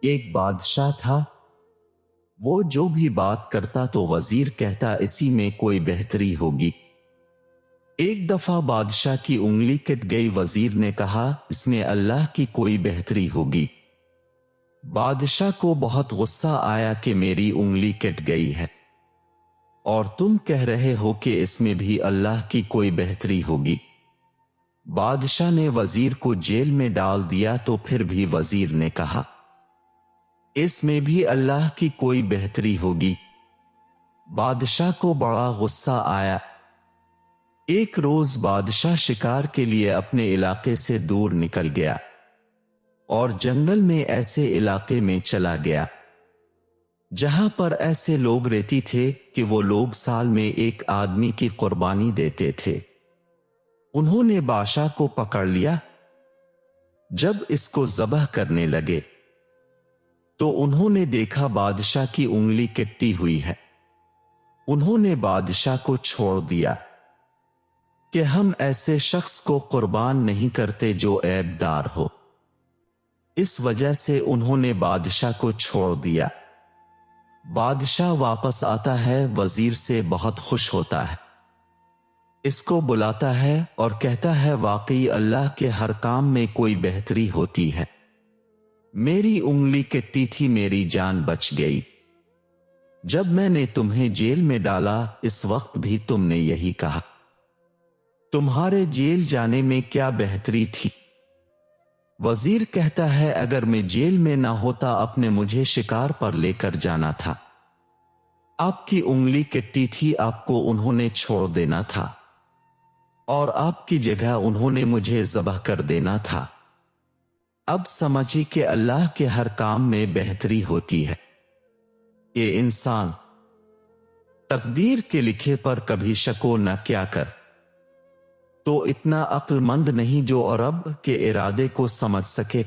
ایک بادشاہ تھا، وہ جو بھی بات کرتا تو وزیر کہتا اسی میں کوئی بہتری ہوگی۔ ایک دفعہ بادشاہ کی انگلی کٹ گئی، وزیر نے کہا اس میں اللہ کی کوئی بہتری ہوگی۔ بادشاہ کو بہت غصہ آیا کہ میری انگلی کٹ گئی ہے اور تم کہہ رہے ہو کہ اس میں بھی اللہ کی کوئی بہتری ہوگی۔ بادشاہ نے وزیر کو جیل میں ڈال دیا تو پھر بھی وزیر نے کہا اس میں بھی اللہ کی کوئی بہتری ہوگی۔ بادشاہ کو بڑا غصہ آیا۔ ایک روز بادشاہ شکار کے لیے اپنے علاقے سے دور نکل گیا اور جنگل میں ایسے علاقے میں چلا گیا جہاں پر ایسے لوگ رہتی تھے کہ وہ لوگ سال میں ایک آدمی کی قربانی دیتے تھے۔ انہوں نے بادشاہ کو پکڑ لیا۔ جب اس کو ذبح کرنے لگے تو انہوں نے دیکھا بادشاہ کی انگلی کٹی ہوئی ہے۔ انہوں نے بادشاہ کو چھوڑ دیا کہ ہم ایسے شخص کو قربان نہیں کرتے جو عیب دار ہو۔ اس وجہ سے انہوں نے بادشاہ کو چھوڑ دیا۔ بادشاہ واپس آتا ہے، وزیر سے بہت خوش ہوتا ہے، اس کو بلاتا ہے اور کہتا ہے واقعی اللہ کے ہر کام میں کوئی بہتری ہوتی ہے۔ میری انگلی کٹی تھی، میری جان بچ گئی۔ جب میں نے تمہیں جیل میں ڈالا اس وقت بھی تم نے یہی کہا۔ تمہارے جیل جانے میں کیا بہتری تھی؟ وزیر کہتا ہے اگر میں جیل میں نہ ہوتا اپنے مجھے شکار پر لے کر جانا تھا۔ آپ کی انگلی کٹی تھی، آپ کو انہوں نے چھوڑ دینا تھا اور آپ کی جگہ انہوں نے مجھے ذبح کر دینا تھا۔ اب سمجھیں کہ اللہ کے ہر کام میں بہتری ہوتی ہے۔ یہ انسان تقدیر کے لکھے پر کبھی شک و نہ کیا کر تو اتنا عقل مند نہیں جو رب کے ارادے کو سمجھ سکے۔